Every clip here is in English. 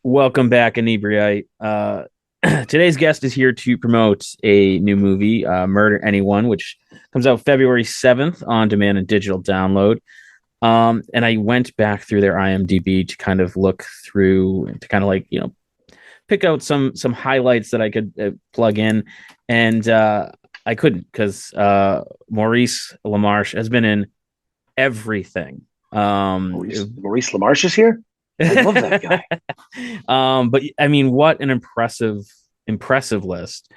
Welcome back, Inebri-art. Today's guest is here to promote a new movie, Murder Anyone, which comes out February 7th on demand and digital download. And I went back through their IMDb to kind of look through to kind of pick out some highlights that I could plug in, and I couldn't because Maurice LaMarche has been in everything. Maurice LaMarche is here. I love that guy. But I mean, what an impressive list.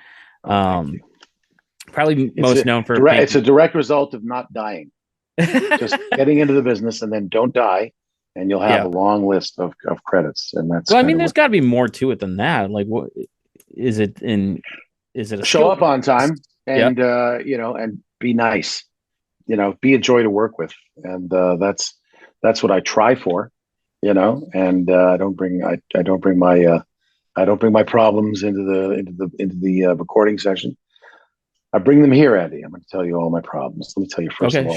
Thank you. Probably most known for it's a direct result of not dying. Just getting into the business and then don't die, and you'll have a long list of credits. And that's well, I mean, there's got to be more to it than that. Like, what is it? Is it a show up on time and and be nice. Be a joy to work with, and that's what I try for. And I don't bring my problems into the recording session. I bring them here, Andy. I'm going to tell you all my problems. Let me tell you first of all,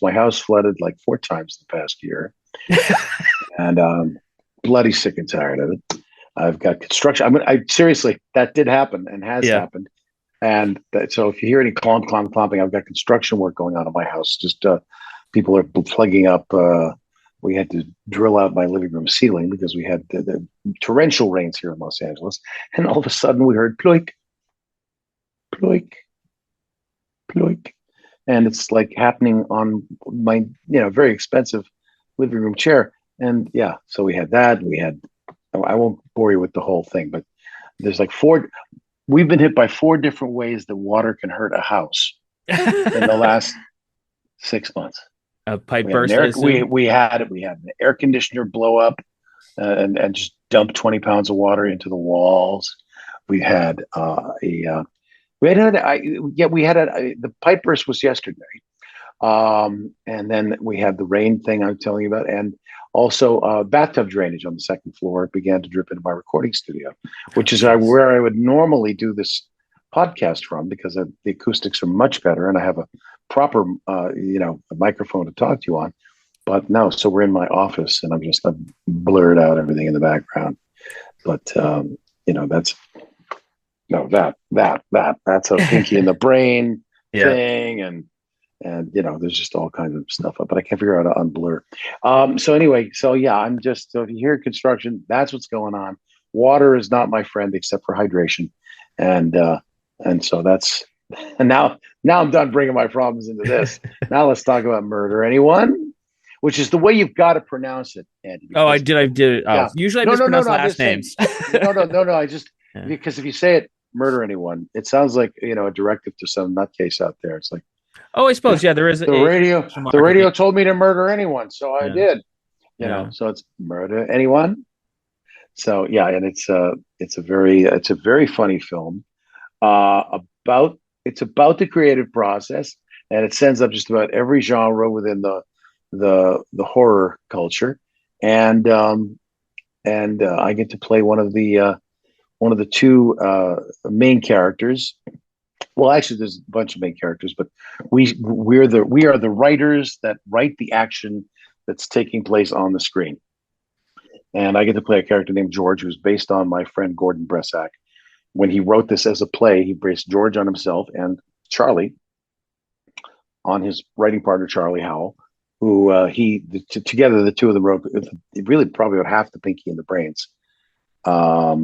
my house flooded like 4 times the past year, and bloody sick and tired of it. I've got construction. I seriously, that did happen and has happened. And so if you hear any clomping, I've got construction work going on in my house. Just people are plugging up. We had to drill out my living room ceiling because we had the torrential rains here in Los Angeles. And all of a sudden we heard ploik, ploik, ploik. And it's like happening on my, very expensive living room chair. And so we had that. I won't bore you with the whole thing, but there's like we've been hit by 4 different ways that water can hurt a house in the last 6 months. A pipe burst. We had an air conditioner blow up and just dump 20 pounds of water into the walls. We had the pipe burst was yesterday, and then we had the rain thing I'm telling you about, and also bathtub drainage on the 2nd floor began to drip into my recording studio, which is where I would normally do this podcast from because the acoustics are much better and I have a proper a microphone to talk to you on. But no, so we're in my office and I've blurred out everything in the background. But that's that's a pinky in the brain thing, and there's just all kinds of stuff up, but I can't figure out how to unblur. So anyway, I'm just, so if you hear construction, that's what's going on. Water is not my friend except for hydration. And so that's, and now I'm done bringing my problems into this. Now let's talk about Murder Anyone, which is the way you've got to pronounce it, Andy. I did. Usually I mispronounce last names. I just, because if you say it, Murder Anyone, it sounds like, a directive to some nutcase out there. It's like, I suppose, there is the radio told me to murder anyone, so I did. So it's Murder Anyone. So and it's a very funny film about the creative process, and it sends up just about every genre within the horror culture, and I get to play one of the 2 main characters. Well, actually, there's a bunch of main characters, but we are the writers that write the action that's taking place on the screen. And I get to play a character named George, who's based on my friend Gordon Bressac. When he wrote this as a play, he based George on himself and Charlie on his writing partner, Charlie Howell, who together the 2 of them wrote really probably about half the Pinky and the Brains. By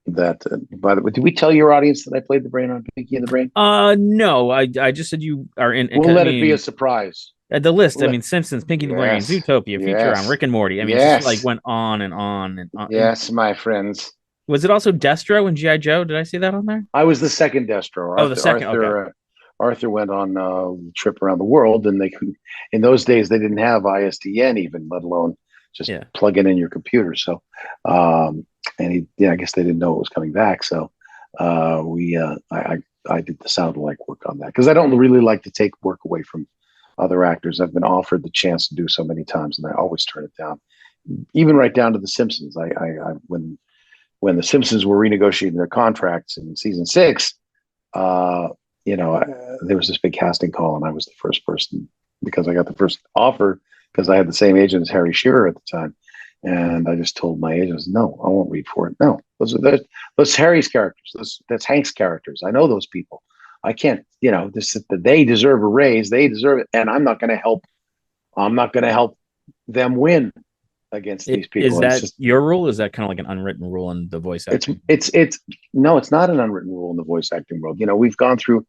the way, did we tell your audience that I played the brain on Pinky and the Brain? No, I just said you are in. We'll let it be a surprise. The list. Simpsons, Pinky and the Brain, Zootopia, Futurama, Rick and Morty. Just went on and on and on. Yes, my friends. Was it also Destro and G.I. Joe? Did I see that on there? I was the second Destro. The second. Okay. Arthur went on a trip around the world, and they couldn't. In those days, they didn't have ISDN even, let alone just plug it in your computer. So, and I guess they didn't know it was coming back. So, I did the sound alike work on that because I don't really like to take work away from other actors. I've been offered the chance to do so many times, and I always turn it down. Even right down to The Simpsons. When The Simpsons were renegotiating their contracts in season 6, there was this big casting call, and I was the first person because I got the first offer because I had the same agent as Harry Shearer at the time. And I just told my agents, no, I won't read for it. No, those Harry's characters. That's Hank's characters. I know those people. I can't, they deserve a raise. They deserve it. And I'm not going to help. I'm not going to help them win against these Is people. that your rule? Is that kind of like an unwritten rule in the voice acting? No, it's not an unwritten rule in the voice acting world. We've gone through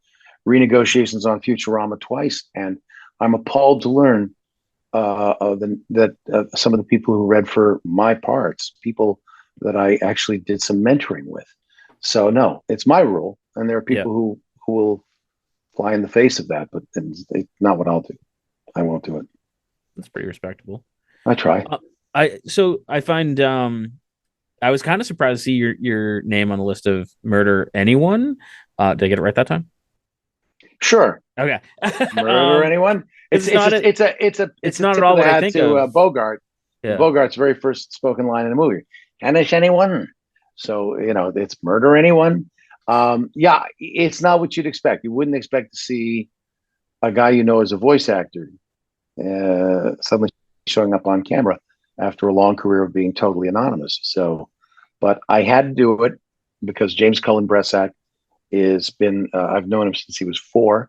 renegotiations on Futurama twice, and I'm appalled to learn that some of the people who read for my parts, people that I actually did some mentoring with. So no, it's my rule, and there are people who will fly in the face of that, but it's not what I'll do. I won't do it. That's pretty respectable. I try. I find I was kind of surprised to see your name on the list of Murder Anyone. Did I get it right that time? Sure. Okay. Murder Anyone. It's not at all what I think of. Bogart. Yeah. Bogart's very first spoken line in the movie. And it's anyone. So it's Murder Anyone. It's not what you'd expect. You wouldn't expect to see a guy as a voice actor suddenly showing up on camera after a long career of being totally anonymous. So, but I had to do it because James Cullen Bressack I've known him since he was 4.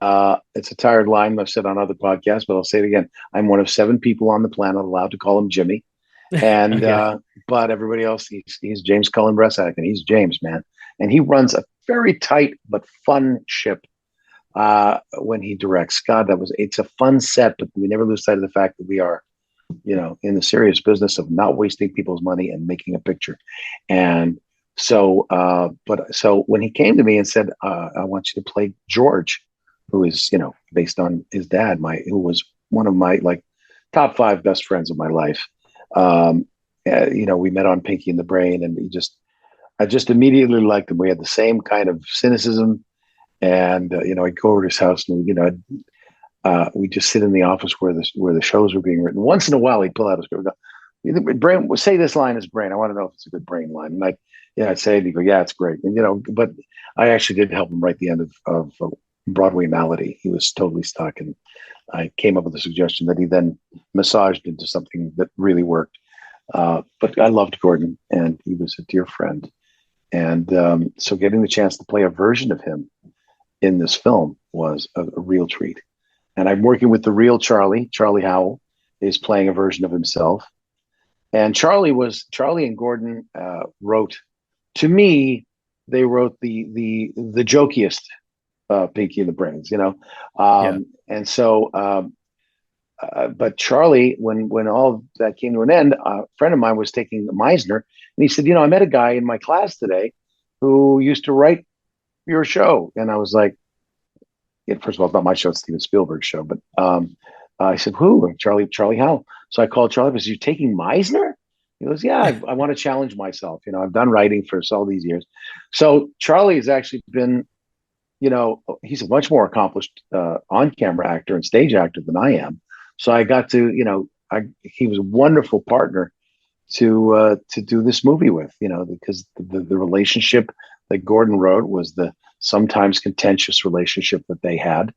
It's a tired line I've said on other podcasts, but I'll say it again. I'm one of 7 people on the planet allowed to call him Jimmy. And, but everybody else, he's James Cullen Bressack, and he's James, man. And he runs a very tight but fun ship when he directs. God, it's a fun set, but we never lose sight of the fact that we are, in the serious business of not wasting people's money and making a picture. And so, so when he came to me and said, I want you to play George, who is, based on his dad, who was one of my top 5 best friends of my life. We met on Pinky and the Brain, and I just immediately liked him. We had the same kind of cynicism. And I'd go over to his house, and we just sit in the office where the shows were being written. Once in a while, he'd pull out his script. Brain, say this line as Brain. I want to know if it's a good Brain line. And I'd say it. He'd go, yeah, it's great. And but I actually did help him write the end of Broadway Malady. He was totally stuck, and I came up with a suggestion that he then massaged into something that really worked. But I loved Gordon, and he was a dear friend. And so getting the chance to play a version of him in this film was a real treat. And I'm working with the real Charlie. Charlie Howell is playing a version of himself. And Charlie and Gordon wrote, to me, they wrote the jokiest Pinky and the Brains, And so, but Charlie, when all that came to an end, a friend of mine was taking Meisner, and he said, I met a guy in my class today who used to write your show. And I was like, first of all, it's not my show, it's Steven Spielberg's show. But I said, who? Charlie Howell. So I called Charlie. I said, you taking Meisner? He goes, yeah, I want to challenge myself. I've done writing for all these years. So Charlie has actually been, he's a much more accomplished on-camera actor and stage actor than I am. So I got to, he was a wonderful partner to do this movie with, because the relationship that Gordon wrote was the sometimes contentious relationship that they had.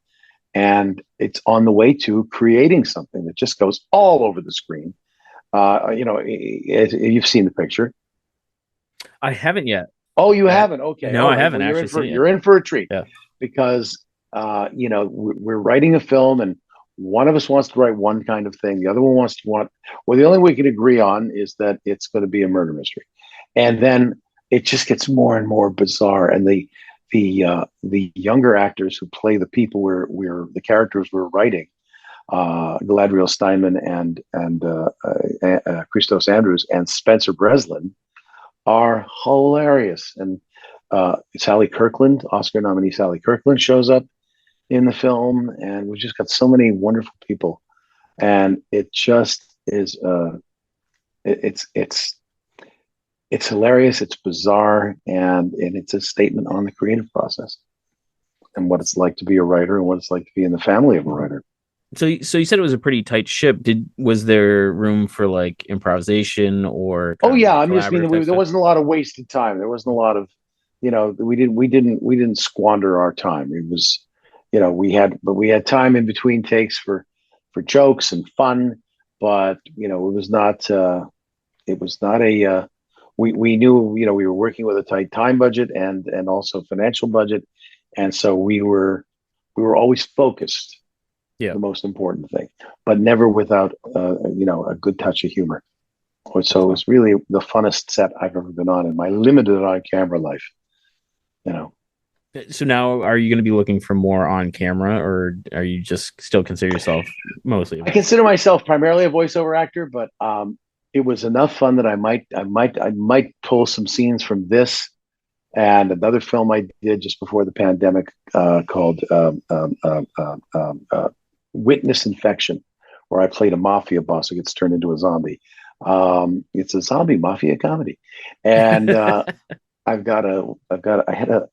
And it's on the way to creating something that just goes all over the screen. You've seen the picture. I haven't yet. Oh, you haven't? Okay. No, I haven't actually seen it. You're in for a treat. Yeah. Because, we're writing a film, and one of us wants to write one kind of thing. The other one the only we can agree on is that it's going to be a murder mystery. And then it just gets more and more bizarre. And the younger actors who play the people the characters we're writing, Galadriel Steinman and Christos Andrews and Spencer Breslin, are hilarious. And Sally Kirkland, Oscar nominee Sally Kirkland, shows up in the film, and we've just got so many wonderful people, and it just is it's hilarious, it's bizarre, and it's a statement on the creative process and what it's like to be a writer and what it's like to be in the family of a writer. So you said it was a pretty tight ship. Was there room for improvisation or? Oh yeah, I'm just meaning there wasn't a lot of wasted time. There wasn't a lot of, we didn't squander our time. It was, we had time in between takes for jokes and fun. but it was not. It was not a. We knew we were working with a tight time budget and also financial budget, and so we were always focused. Yeah. The most important thing, but never without a good touch of humor. So it was really the funnest set I've ever been on in my limited on camera life. You know. So now, are you going to be looking for more on camera, or are you just still consider yourself mostly a I voice? consider myself primarily a voiceover actor, but it was enough fun that I might pull some scenes from this and another film I did just before the pandemic called Witness Infection, where I played a mafia boss who gets turned into a zombie. It's a zombie mafia comedy, and I had a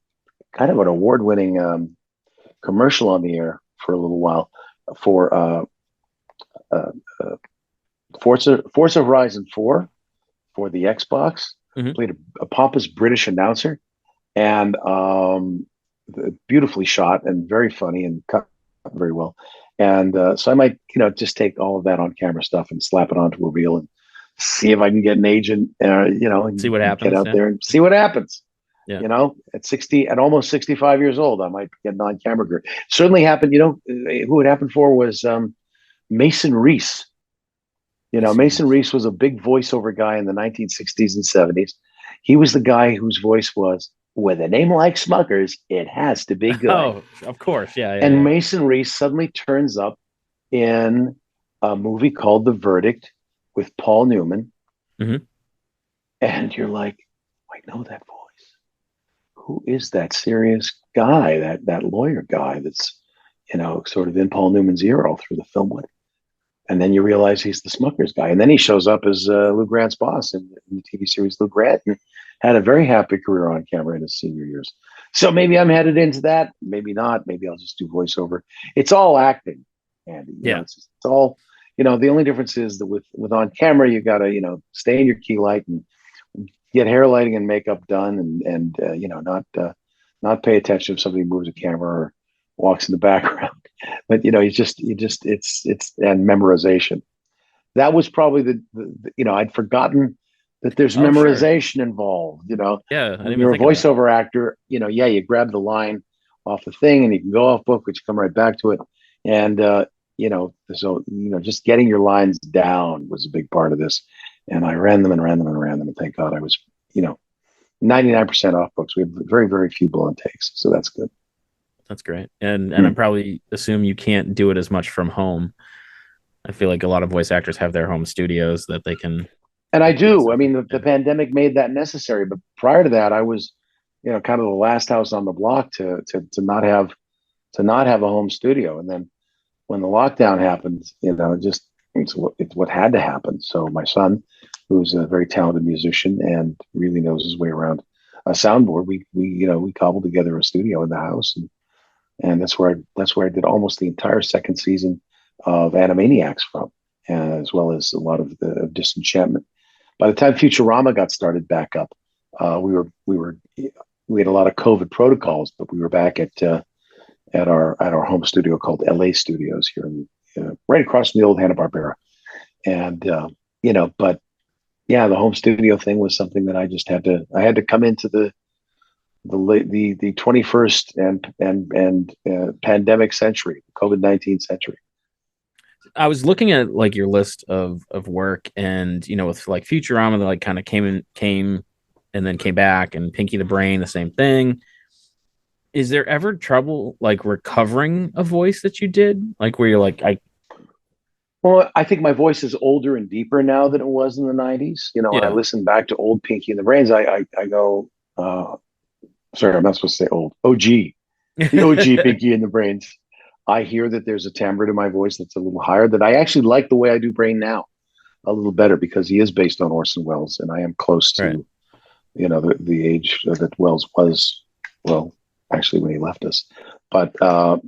kind of an award-winning commercial on the air for a little while for uh, uh, Forza Horizon 4 for the Xbox. Mm-hmm. Played a pompous British announcer, and beautifully shot and very funny and cut very well. And so I might, just take all of that on camera stuff and slap it onto a reel and see if I can get an agent, See what and get happens. out Yeah. there and see what happens. Yeah. At almost 65 years old, I might get an on-camera career. Certainly happened. Who it happened for was Mason Reese. Mason Reese was a big voiceover guy in the 1960s and 70s. He was the guy whose voice was, with a name like Smuckers, it has to be good. Oh, of course. Yeah. Yeah. And Yeah. Mason Reese suddenly turns up in a movie called The Verdict with Paul Newman. Mm-hmm. And you're like, I know that voice. Who is that serious guy, that lawyer guy that's, sort of in Paul Newman's ear all through the film with? And then you realize he's the Smuckers guy. And then he shows up as Lou Grant's boss in the TV series Lou Grant, and had a very happy career on camera in his senior years. So maybe I'm headed into that. Maybe not. Maybe I'll just do voiceover. It's all acting, Andy. Yeah. It's all. The only difference is that with on camera, you got to stay in your key light and get hair lighting and makeup done, and not pay attention if somebody moves a camera or walks in the background. But it's and memorization. That was probably I'd forgotten that there's Oh, sure. memorization involved. Yeah. I didn't When even you're a think of that. voiceover actor, you grab the line off the thing and you can go off book, but you come right back to it. And just getting your lines down was a big part of this. And I ran them and ran them and ran them, and thank God I was, 99% off books. We have very, very few blown takes, so that's good. That's great. And I probably assume you can't do it as much from home. I feel like a lot of voice actors have their home studios that they can. And I do. I mean, the pandemic made that necessary, but prior to that, I was, kind of the last house on the block to not have a home studio. And then when the lockdown happened, it's what had to happen. So my son, who's a very talented musician and really knows his way around a soundboard, we cobbled together a studio in the house, and that's where I did almost the entire second season of Animaniacs from, as well as a lot of the Disenchantment. By the time Futurama got started back up, we had a lot of COVID protocols, but we were back at our home studio called LA Studios here right across from the old Hanna-Barbera. And but yeah, the home studio thing was something that I had to come into the 21st and pandemic century, COVID-19 century. I was looking at like your list of work, and with like Futurama, that like kind of came and then came back, and Pinky the Brain, the same thing. Is there ever trouble like recovering a voice that you did, like where you're like, Well, I think my voice is older and deeper now than it was in the 90s. When I yeah, listen back to old Pinky and the Brains, I go, sorry, I'm not supposed to say old. OG, the OG Pinky and the Brains. I hear that there's a timbre to my voice that's a little higher, that I actually like the way I do Brain now a little better, because he is based on Orson Welles, and I am close to, right, the age that Welles was, well, actually when he left us. But, so,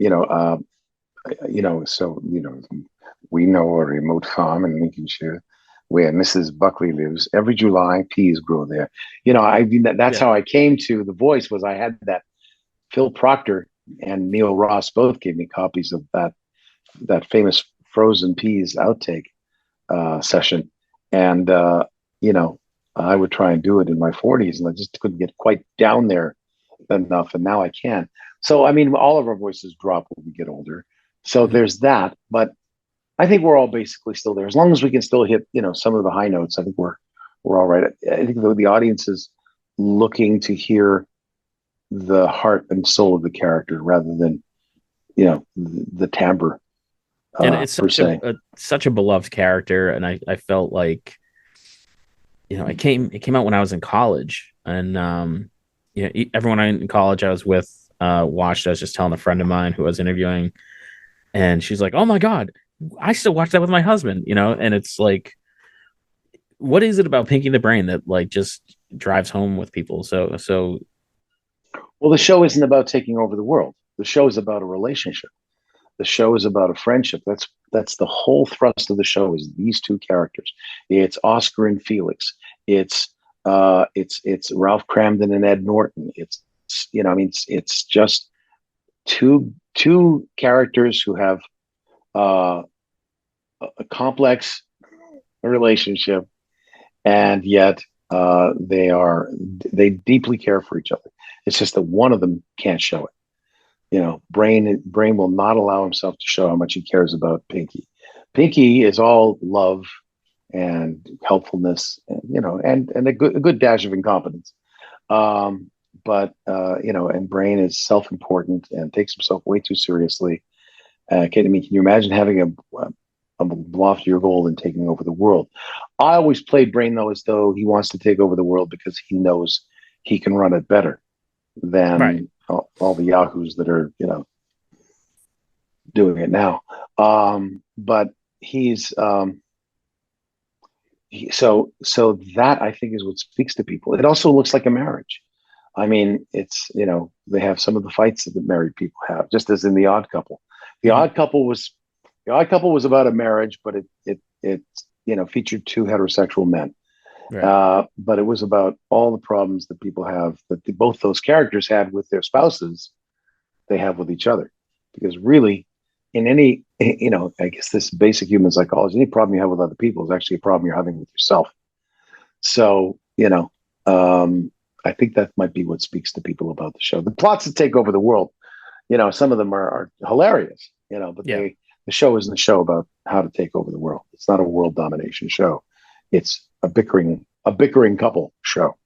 we know a remote farm in Lincolnshire where Mrs. Buckley lives. Every July, peas grow there. I mean, that's yeah, how I came to the voice, was I had that. Phil Proctor and Neil Ross both gave me copies of that famous frozen peas outtake session, and you know, I would try and do it in my 40s, and I just couldn't get quite down there enough, and now I can. So I mean, all of our voices drop when we get older. So Mhm. there's that, but I think we're all basically still there as long as we can still hit some of the high notes. I think we're all right. I think the audience is looking to hear the heart and soul of the character rather than the timbre And it's per se. such a beloved character, and I felt like it came out when I was in college, and everyone in college I was with watched. I was just telling a friend of mine who I was interviewing, and she's like, "Oh my god, I still watch that with my husband," and it's like, what is it about Pinky the Brain that like just drives home with people? So Well, the show isn't about taking over the world. The show is about a relationship. The show is about a friendship. That's the whole thrust of the show is these two characters. It's Oscar and Felix. It's Ralph Cramden and Ed Norton. I mean it's just two characters who have uh, a complex relationship, and yet they deeply care for each other. It's just that one of them can't show it. Brain will not allow himself to show how much he cares about Pinky. Pinky is all love and helpfulness, and a good dash of incompetence. But and Brain is self-important and takes himself way too seriously. Can you imagine having a loftier goal than taking over the world? I always played Brain though as though he wants to take over the world because he knows he can run it better right. than all the yahoos that are doing it now. But he's so that I think is what speaks to people. It also looks like a marriage. I mean, it's they have some of the fights that the married people have, just as in The Odd Couple. The Mhm. Odd Couple was The Odd Couple was about a marriage, but it featured two heterosexual men. Right. But it was about all the problems that people have that both those characters had with their spouses, they have with each other. Because really, in any, I guess this basic human psychology, any problem you have with other people is actually a problem you're having with yourself. So, I think that might be what speaks to people about the show. The plots that take over the world, some of them are hilarious, but Yeah. the show isn't a show about how to take over the world. It's not a world domination show. It's a bickering couple show.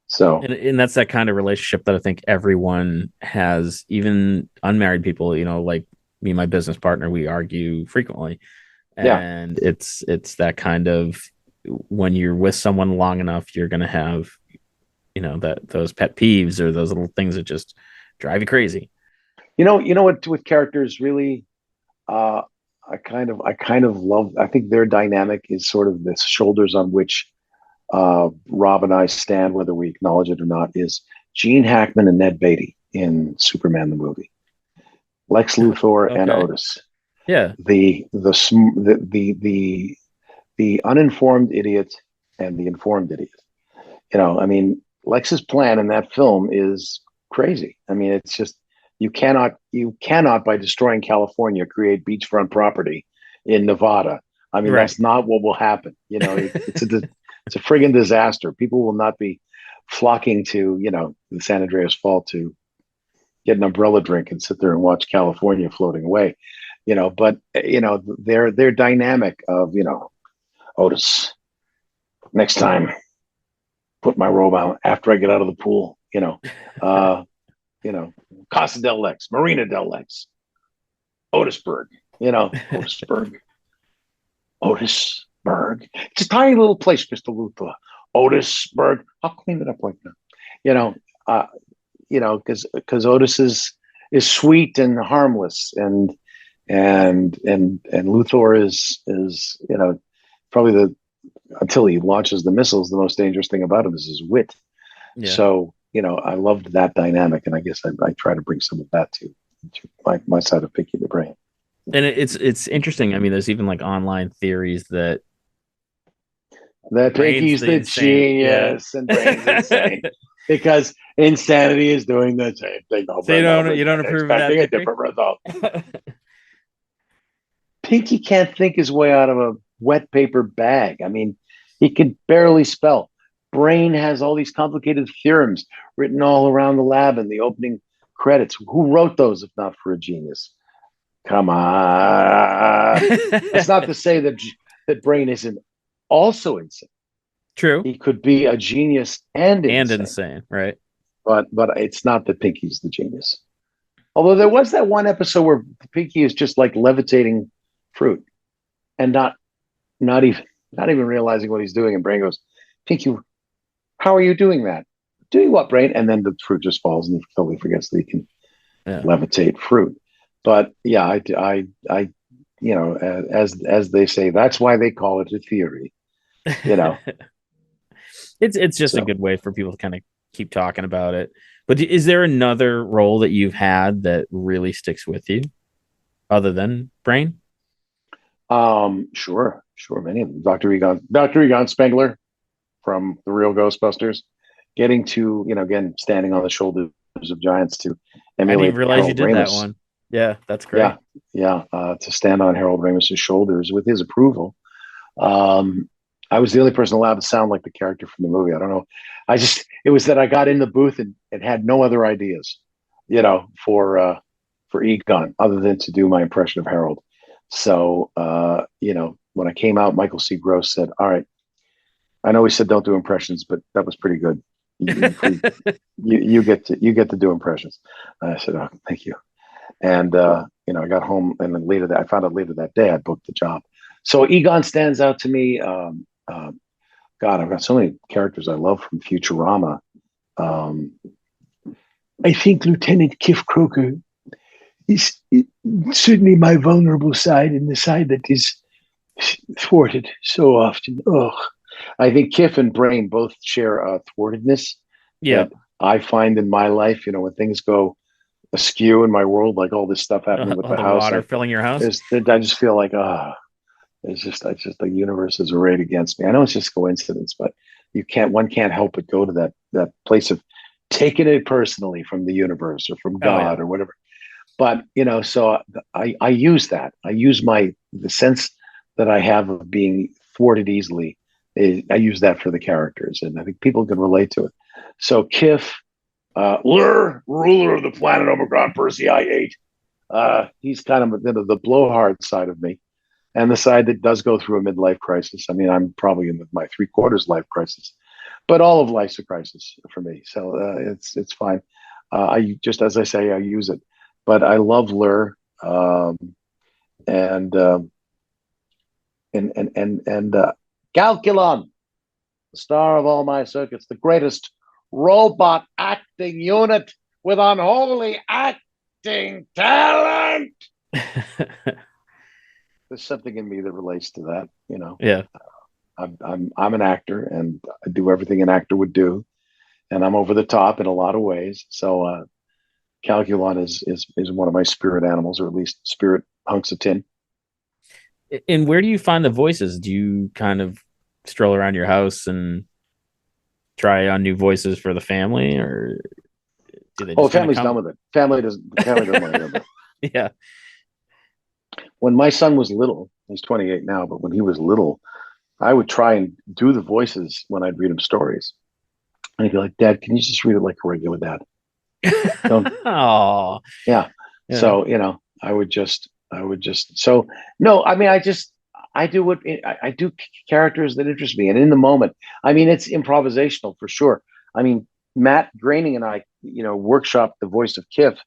So And that's that kind of relationship that I think everyone has, even unmarried people, like me and my business partner, we argue frequently. yeah, And it's that kind of, when you're with someone long enough, you're gonna have, that those pet peeves or those little things that just drive you crazy. what with characters really, uh, I kind of love. I think their dynamic is sort of the shoulders on which Rob and I stand, whether we acknowledge it or not. Is Gene Hackman and Ned Beatty in Superman the movie, Lex Luthor and Okay. Otis, Yeah. the uninformed idiot and the informed idiot. I mean, Lex's plan in that film is crazy. I mean, it's just you cannot by destroying California create beachfront property in Nevada. I mean, Right. that's not what will happen. It's a friggin' disaster. People will not be flocking to the San Andreas Fault to get an umbrella drink and sit there and watch California floating away. But their dynamic of Otis, next time put my robe on after I get out of the pool. Uh, Casa del Lex, Marina del Lex, Otisburg. Otisburg, Otisburg. It's a tiny little place, Mister Luthor. Otisburg. I'll clean it up like that. You know, uh, because Otis is sweet and harmless, and Luthor is probably the until he launches the missiles, the most dangerous thing about him is his wit. Yeah. So, I loved that dynamic, and I guess I try to bring some of that to my side of Pinky the Brain. And it's interesting. I mean, there's even like online theories that That Brain's Pinky's the the insane. Yeah. genius and Brain's insane because insanity is doing the same thing So over and over you don't again, approve of that expecting a theory? different result. Pinky can't think his way out of a wet paper bag. I mean, he can barely spell. Brain has all these complicated theorems written all around the lab in the opening credits. Who wrote those if not for a genius? Come on. That's not to say that Brain isn't also insane. True. He could be a genius and insane, right? But it's not that Pinky's the genius. Although there was that one episode where Pinky is just like levitating fruit and not even realizing what he's doing. And Brain goes, Pinky, how are you doing that? Doing what, Brain? And then the fruit just falls and he totally forgets that he can levitate fruit. But yeah, I as they say, that's why they call it a theory. It's just a good way for people to kind of keep talking about it. But is there another role that you've had that really sticks with you other than Brain? Sure. Many of them. Dr. Egon Spengler from The Real Ghostbusters, getting to, again, standing on the shoulders of giants to emulate. I didn't realize Harold you did Ramis. That one. Yeah, that's great. Yeah. To stand on Harold Ramis's shoulders with his approval. I was the only person allowed to sound like the character from the movie. I don't know. It was that I got in the booth and had no other ideas, for Egon other than to do my impression of Harold. So, when I came out, Michael C. Gross said, all right, I know we said don't do impressions, but that was pretty good. You get to do impressions. I said, oh, thank you. And, I got home and then I found out later that day I booked the job. So Egon stands out to me. God, I've got so many characters I love from Futurama. I think Lieutenant Kif Kroker is certainly my vulnerable side and the side that is thwarted so often. Oh, I think Kif and Brain both share a thwartedness that I find in my life. When things go askew in my world, like all this stuff happening with the house, water filling your house. I just feel like, it's just the universe is arrayed against me. I know it's just coincidence, but one can't help but go to that place of taking it personally from the universe or from God or whatever. But, so I use that. I use the sense that I have of being thwarted easily. I use that for the characters, and I think people can relate to it. So Kif, Lur, ruler of the planet Omicron Persei I-8. He's kind of the blowhard side of me. And the side that does go through a midlife crisis. I mean, I'm probably in my 3/4 life crisis, but all of life's a crisis for me. So it's fine. I just, as I say, I use it. But I love Lur, and Calculon, the star of all my circuits, the greatest robot acting unit with unholy acting talent. There's something in me that relates to that, Yeah. I'm an actor, and I do everything an actor would do, and I'm over the top in a lot of ways. So Calculon is one of my spirit animals, or at least spirit hunks of tin. And where do you find the voices? Do you kind of stroll around your house and try on new voices for the family, or do they? Family's done with it. Family doesn't want to hear it. Yeah. When my son was little, he's 28 now, but when he was little, I would try and do the voices when I'd read him stories. And he'd be like, Dad, can you just read it like a regular dad? Oh, yeah. So, I would just, so no, I mean, I do characters that interest me. And in the moment, I mean, it's improvisational for sure. I mean, Matt Groening and I, workshopped the voice of Kif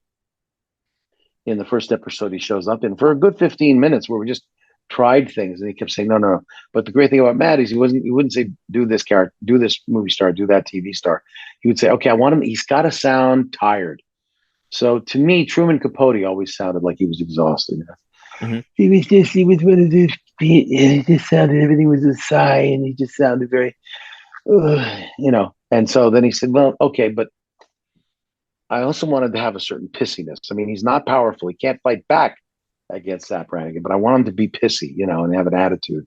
in the first episode he shows up in for a good 15 minutes where we just tried things, and he kept saying, no. But the great thing about Matt is he wouldn't say, do this character, do this movie star, do that TV star. He would say, okay, I want him, he's got to sound tired. So to me, Truman Capote always sounded like he was exhausted. Mm-hmm. He was one of those, he just sounded, everything was a sigh, and he just sounded very, and so then he said, well, okay, but I also wanted to have a certain pissiness. I mean, he's not powerful. He can't fight back against Zap Brannigan, but I want him to be pissy, and have an attitude,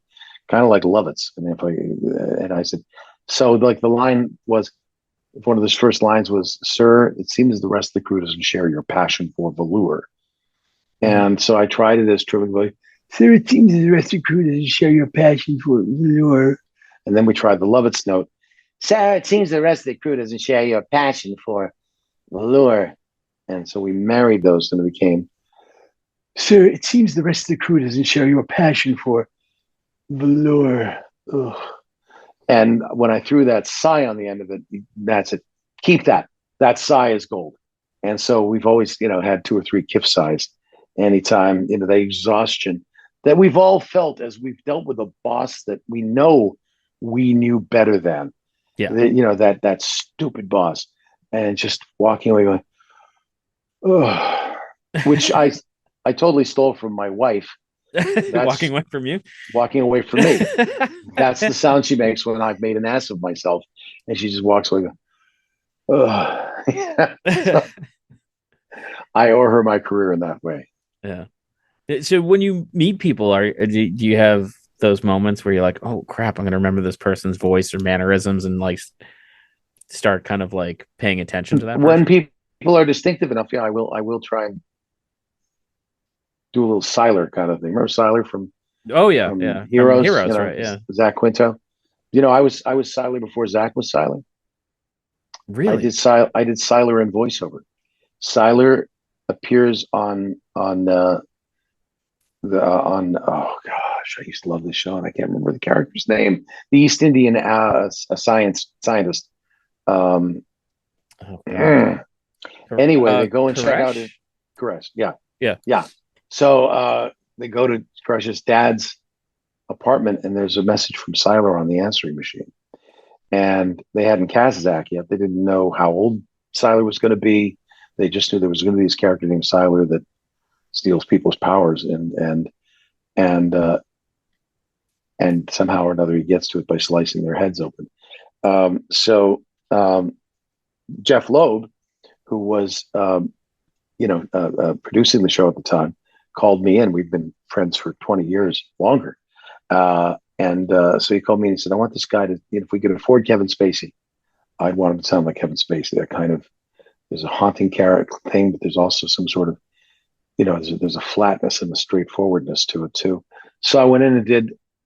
kind of like Lovitz. And I said, so like the line was, one of his first lines was, "Sir, it seems the rest of the crew doesn't share your passion for velour." And so I tried it as Truman, Sir, it seems the rest of the crew doesn't share your passion for lure. And then we tried the Lovitz note. Sir, it seems the rest of the crew doesn't share your passion for lure. And so we married those and it became, Sir, it seems the rest of the crew doesn't share your passion for velour. Ugh. And when I threw that sigh on the end of it, that's it. Keep that. That sigh is gold. And so we've always, had 2 or 3 kiff sighs anytime, the exhaustion that we've all felt as we've dealt with a boss that we know we knew better than. Yeah. That stupid boss. And just walking away going, oh, which I totally stole from my wife. Walking away from you? Walking away from me. That's the sound she makes when I've made an ass of myself. And she just walks away. Oh. So I owe her my career in that way. Yeah. So when you meet people, do you have those moments where you're like, oh crap, I'm going to remember this person's voice or mannerisms and like start kind of like paying attention to that person? When people are distinctive enough, yeah, I will try and do a little Siler kind of thing. Remember Siler from Heroes, Heroes, right? Yeah. Zach Quinto. I was Siler before Zach was Siler. Really? I did Siler in voiceover. Siler appears on oh gosh, I used to love this show and I can't remember the character's name. The East Indian scientist. Anyway, they go and check out it. Koresh, yeah. So they go to Koresh's dad's apartment, and there's a message from Siler on the answering machine. And they hadn't cast Zach yet. They didn't know how old Siler was going to be. They just knew there was going to be this character named Siler that steals people's powers, and somehow or another he gets to it by slicing their heads open. So Jeff Loeb, who was producing the show at the time, called me in. We've been friends for 20 years longer. So he called me and he said, I want this guy to, if we could afford Kevin Spacey, I'd want him to sound like Kevin Spacey. That kind of, there's a haunting character thing, but there's also some sort of, there's a flatness and a straightforwardness to it too. So I went in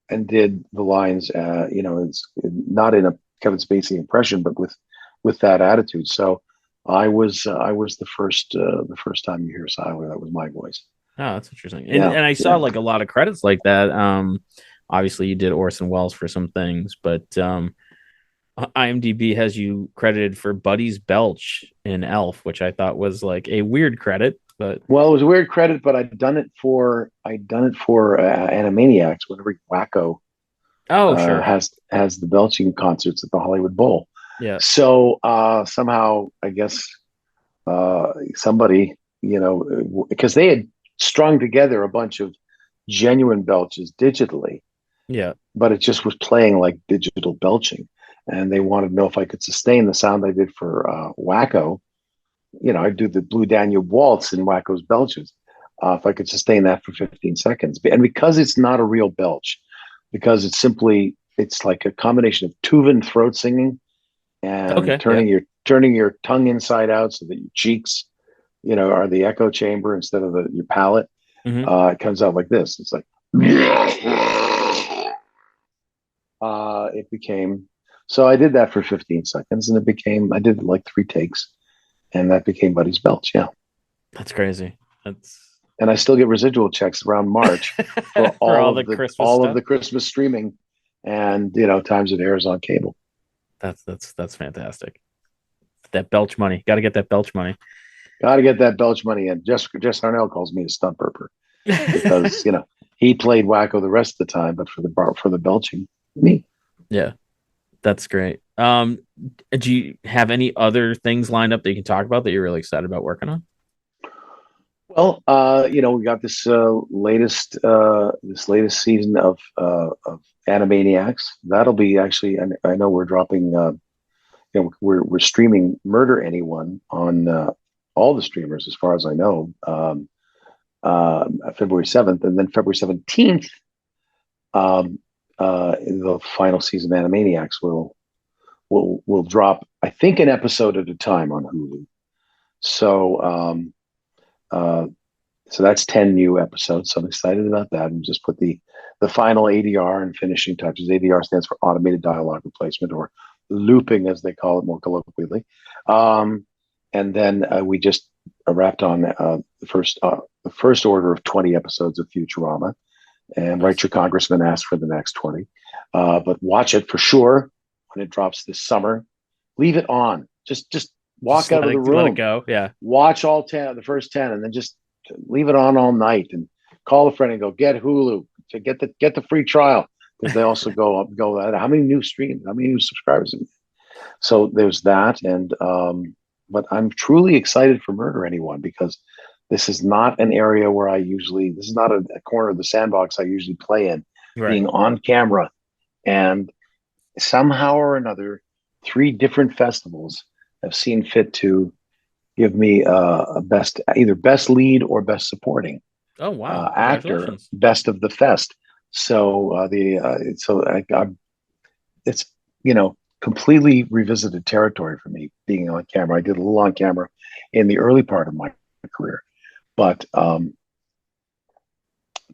and did the lines, it's not in a Kevin Spacey impression, but with that attitude. So I was the first time you hear Siler, that was my voice. Oh, that's interesting. And I saw like a lot of credits like that. Obviously you did Orson Welles for some things, but IMDb has you credited for Buddy's Belch in Elf, which I thought was like a weird credit. But it was a weird credit, but I'd done it for Animaniacs, whenever Wacko sure has the belching concerts at the Hollywood Bowl. Yeah. So somehow I guess somebody, because they had strung together a bunch of genuine belches digitally. Yeah. But it just was playing like digital belching. And they wanted to know if I could sustain the sound I did for Wacko. I do the Blue Danube Waltz in Wacko's belches. If I could sustain that for 15 seconds. And because it's not a real belch, because it's like a combination of Tuvan throat singing and turning your tongue inside out so that your cheeks, are the echo chamber instead of your palate. Mm-hmm. It comes out like this. It's like it became. So I did that for 15 seconds, and I did like 3 takes, and that became Buddy's Belch. Yeah, that's crazy. And I still get residual checks around March for all of the Christmas streaming, and times it airs on cable. That's fantastic. That Belch money. Got to get that Belch money. Got to get that Belch money. And Jess Harnell calls me a stunt burper because he played Wacko the rest of the time, but for the belching, me. Yeah, that's great. Do you have any other things lined up that you can talk about that you're really excited about working on? Well, we got this latest season of Animaniacs. That'll be actually, and I know we're dropping. We're streaming Murder Anyone on all the streamers, as far as I know, February 7th, and then February 17th, the final season of Animaniacs will drop. I think an episode at a time on Hulu. So So that's 10 new episodes. So I'm excited about that. And just put the final ADR and finishing touches. ADR stands for automated dialogue replacement, or looping, as they call it more colloquially. And then we just wrapped on the first order of 20 episodes of Futurama. And Write Your Congressman asked for the next 20. But watch it for sure when it drops this summer. Leave it on. Just walk out of the room. Let it go. Yeah. Watch all 10, the first 10, and then just leave it on all night and call a friend and go get Hulu to get the free trial, because they also go how many new streams, how many new subscribers. So there's that. And but I'm truly excited for Murder Anyone, because this is not an area where this is not a corner of the sandbox I usually play in, right, being on camera. And somehow or another, 3 different festivals have seen fit to give me either best lead or best supporting. Oh wow! Actor, best of the fest. So it's completely revisited territory for me being on camera. I did a little on camera in the early part of my career, but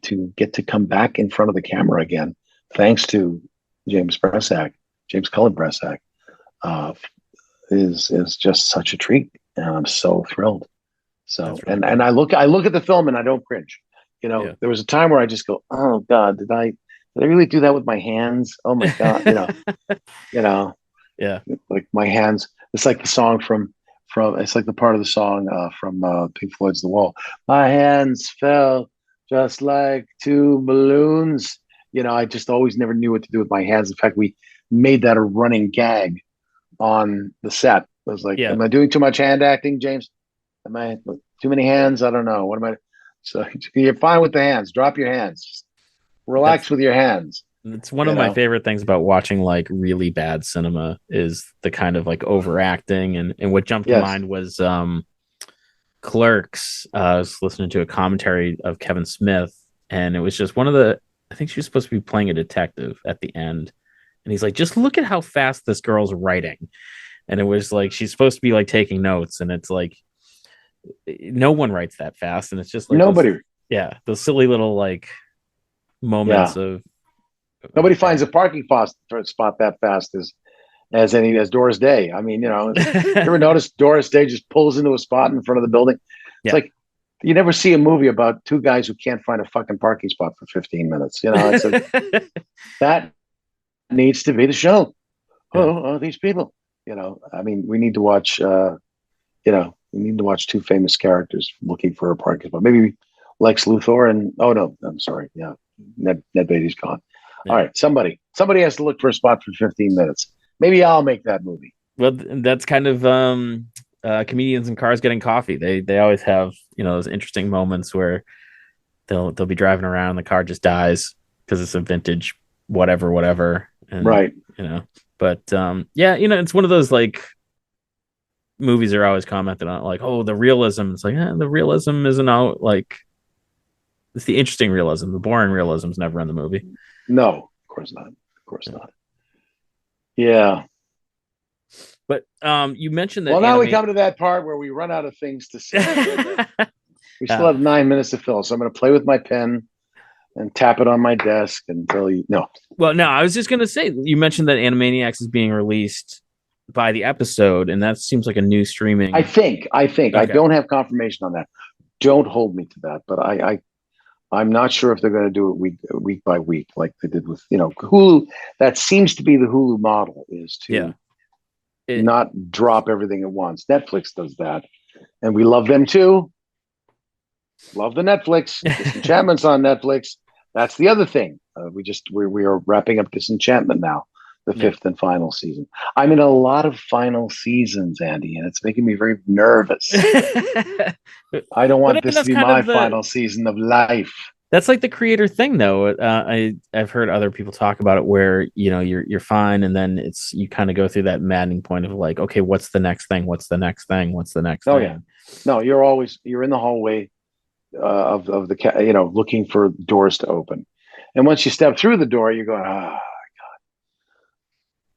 to get to come back in front of the camera again, thanks to James Cullen Bressack, is just such a treat, and I'm so thrilled. So really and I look at the film and I don't cringe. There was a time where I just go, oh God, did I really do that with my hands? Oh my God, yeah, like my hands. It's like the song from it's like the part of the song from Pink Floyd's The Wall. My hands fell just like 2 balloons. I just always never knew what to do with my hands. In fact, we made that a running gag on the set. I was like, am I doing too much hand acting, James? Am I too many hands? I don't know. What am I? So you're fine with the hands. Drop your hands. Just relax with your hands. It's one of my favorite things about watching like really bad cinema is the kind of like overacting. And what jumped to mind was Clerks. I was listening to a commentary of Kevin Smith, and it was just I think she was supposed to be playing a detective at the end. And he's like, just look at how fast this girl's writing. And it was like, she's supposed to be like taking notes. And it's like, no one writes that fast. And it's just like, nobody. Those silly little like moments of. Nobody finds a parking spot that fast as Doris Day. I mean, you ever notice Doris Day just pulls into a spot in front of the building? It's like, you never see a movie about 2 guys who can't find a fucking parking spot for 15 minutes. It's like, that needs to be the show. Oh, these people. I mean, we need to watch. We need to watch 2 famous characters looking for a parking spot. Maybe Lex Luthor and I'm sorry. Yeah, Ned Beatty's gone. Yeah. All right, somebody has to look for a spot for 15 minutes. Maybe I'll make that movie. Well, that's kind of comedians in cars getting coffee. They always have those interesting moments where they'll be driving around and the car just dies because it's a vintage whatever. And, right. But it's one of those like movies are always commented on, like, oh, the realism. It's like, the realism isn't out. Like, it's the interesting realism. The boring realism is never in the movie. No, of course not. Not. Yeah. But you mentioned that. Well, now we come to that part where we run out of things to say. We still have 9 minutes to fill, so I'm going to play with my pen and tap it on my desk until no. Well, no, I was just going to say, you mentioned that Animaniacs is being released by the episode, and that seems like a new streaming. I think. Okay. I don't have confirmation on that. Don't hold me to that, but I'm not sure if they're going to do it week by week like they did with Hulu. That seems to be the Hulu model, is to not drop everything at once. Netflix does that, and we love them too. Love the Netflix. Disenchantment's on Netflix. That's the other thing. We are wrapping up Disenchantment now, the 5th and final season. I'm in a lot of final seasons, Andy, and it's making me very nervous. I don't want this to be my final season of life. That's like the creator thing, though. I've heard other people talk about it, where you're fine, and then you kind of go through that maddening point of like, okay, what's the next thing? What's the next thing? What's the next thing? Oh yeah, no, you're in the hallway of the looking for doors to open, and once you step through the door, you're going, oh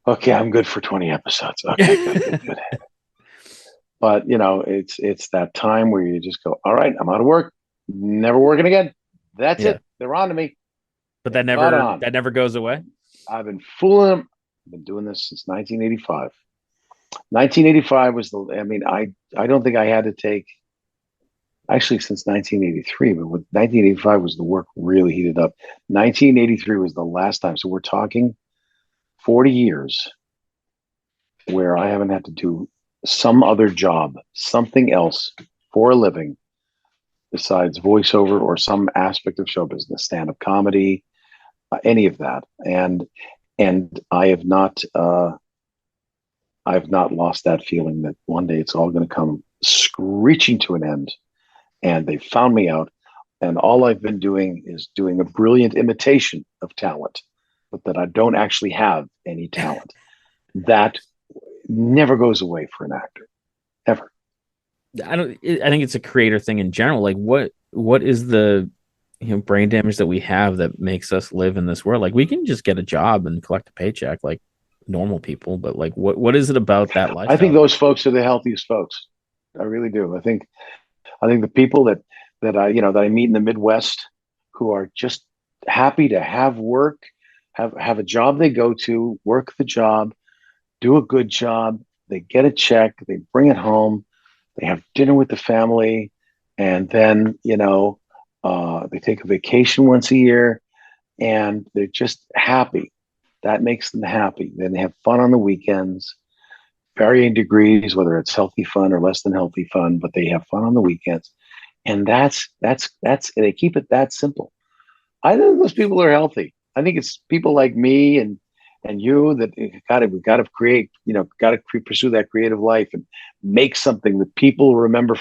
God, okay, I'm good for 20 episodes. Okay, good. But it's that time where you just go, all right, I'm out of work. Never working again. That's Yeah. it. They're on to me. But They're that never goes away. I've been fooling them. I've been doing this since 1985. 1985 was I don't think I had to take, actually since 1983, but with 1985 was the work really heated up. 1983 was the last time. So we're talking 40 years where I haven't had to do some other job, something else for a living besides voiceover or some aspect of show business, stand-up comedy, any of that. And I've not lost that feeling that one day it's all going to come screeching to an end. And they found me out. And all I've been doing is doing a brilliant imitation of talent, but that I don't actually have any talent. That never goes away for an actor, ever. I think it's a creator thing in general. Like what is the brain damage that we have that makes us live in this world? Like we can just get a job and collect a paycheck like normal people, but like what is it about that lifestyle? I think those folks are the healthiest folks. I really do. I think the people that I meet in the Midwest who are just happy to have work, have a job they go to, work the job, do a good job, they get a check, they bring it home, they have dinner with the family, and then they take a vacation once a year, and they're just happy. That makes them happy. Then they have fun on the weekends, varying degrees, whether it's healthy fun or less than healthy fun, but they have fun on the weekends. And that's they keep it that simple. I think those people are healthy. I think it's people like me and you that we've got to create, got to pursue that creative life and make something that people remember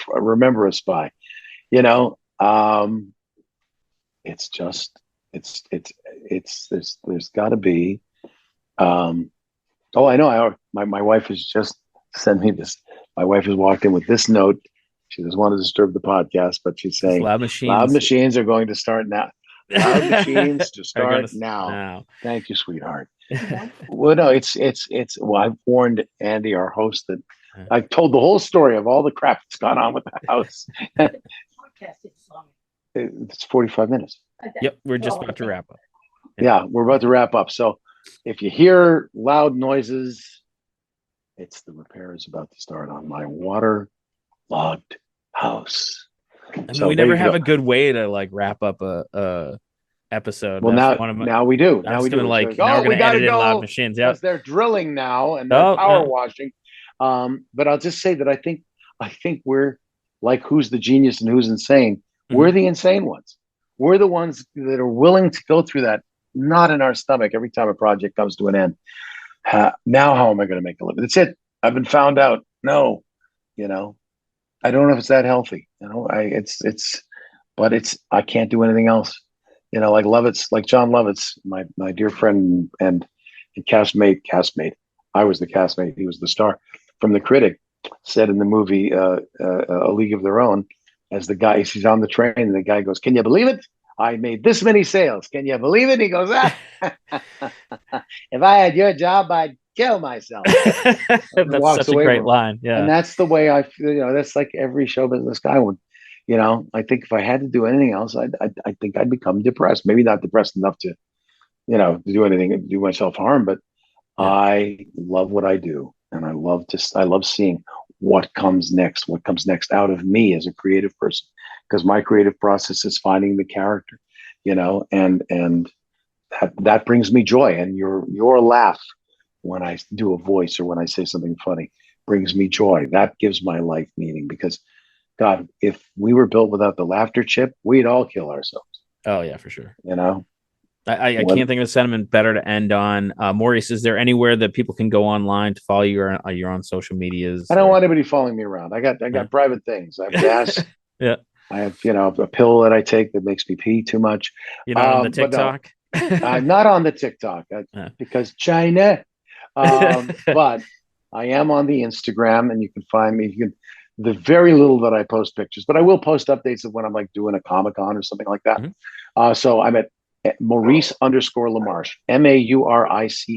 us by. It's just there's got to be. Oh, I know. My wife has just sent me this. My wife has walked in with this note. She doesn't want to disturb the podcast, but she's saying loud machines are going to start now. Loud machines to start now. Thank you, sweetheart. Well, no, it's well, I've warned Andy, our host, that I've told the whole story of all the crap that's gone on with the house. It's 45 minutes. Yep, we're just about to wrap up. Yeah, we're about to wrap up. So if you hear loud noises, it's the repairs about to start on my waterlogged house. So we never have a good way to like wrap up a episode. Well, now we do. Now we do. Like, now we're going to edit in loud machines. Yeah, they're drilling now and they're power washing. But I'll just say that I think we're like, who's the genius and who's insane? Mm-hmm. We're the insane ones. We're the ones that are willing to go through that, not in our stomach every time a project comes to an end. Now, how am I going to make a living? That's it. I've been found out. No, I don't know if it's that healthy. But I can't do anything else. Like John Lovitz, my dear friend and castmate. I was the castmate. He was the star. From The Critic, said in the movie A League of Their Own, as the guy, he's on the train, and the guy goes, "Can you believe it? I made this many sales. Can you believe it?" He goes, "If I had your job, I'd kill myself." That's such a great line. Yeah. And that's the way I feel. That's like every show business guy would. I think if I had to do anything else, I think I'd become depressed. Maybe not depressed enough to, to do anything, do myself harm, but yeah. I love what I do. And I love seeing what comes next out of me as a creative person, because my creative process is finding the character, and that brings me joy. And your laugh when I do a voice or when I say something funny brings me joy. That gives my life meaning, because God, if we were built without the laughter chip, we'd all kill ourselves. Oh yeah, for sure. I can't think of a sentiment better to end on. Maurice, is there anywhere that people can go online to follow you, or you're on social medias? I don't want anybody following me around. I got private things. I have gas. Yeah. I have, a pill that I take that makes me pee too much. You're not on the TikTok? No, I'm not on the TikTok because China. But I am on the Instagram, and you can find me. The very little that I post pictures, but I will post updates of when I'm like doing a Comic-Con or something like that. Mm-hmm. So I'm at Maurice_LaMarche, MAURICE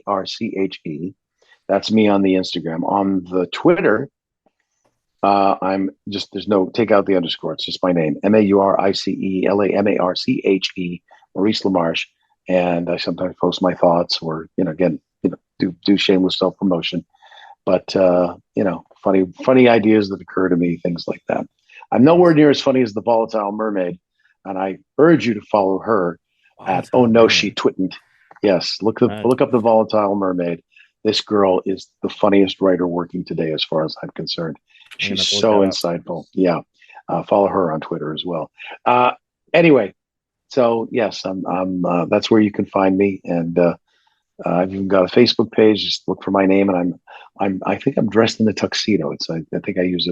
_LAMARCHE. That's me on the Instagram. On the Twitter, I'm just, take out the underscore. It's just my name, MauriceLaMarche, Maurice LaMarche. And I sometimes post my thoughts or, do shameless self promotion. But, funny ideas that occur to me, things like that. I'm nowhere near as funny as the volatile mermaid. And I urge you to follow her at Oh No, She Twitn't. Yes, look up the volatile mermaid. This girl is the funniest writer working today, as far as I'm concerned. She's so insightful. Yeah, follow her on Twitter as well. Anyway, so yes, I'm. That's where you can find me, and I've even got a Facebook page. Just look for my name, and I think I'm dressed in a tuxedo. I think I use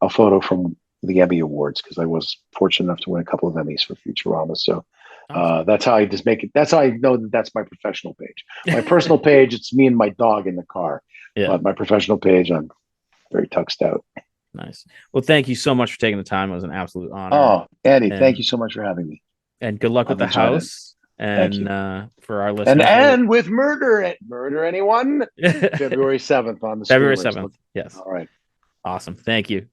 a photo from the Emmy Awards because I was fortunate enough to win a couple of Emmys for Futurama. So that's how I just make it. That's how I know that that's my professional page. My personal page, it's me and my dog in the car. Yeah. But my professional page, I'm very tuxed out. Nice. Well, thank you so much for taking the time. It was an absolute honor. Oh, Andy, thank you so much for having me. And good luck with the house. And for our listeners, and with Murder Anyone, February 7th on the February 7th. Yes. All right. Awesome. Thank you.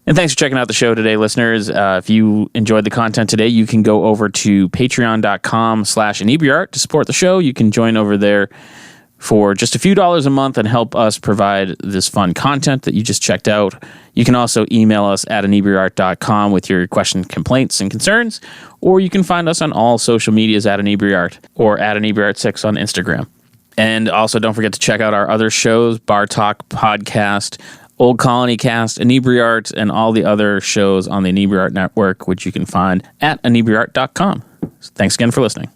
And thanks for checking out the show today, listeners. If you enjoyed the content today, you can go over to patreon.com/Inebri-art to support the show. You can join over there for just a few dollars a month and help us provide this fun content that you just checked out. You can also email us at Inebri-art.com with your questions, complaints, and concerns, or you can find us on all social medias at Inebri-art or at Inebri-art6 on Instagram. And also don't forget to check out our other shows, Bar Talk Podcast, Old Colony Cast, Inebri-art, and all the other shows on the Inebri-art Network, which you can find at Inebri-art.com. Thanks again for listening.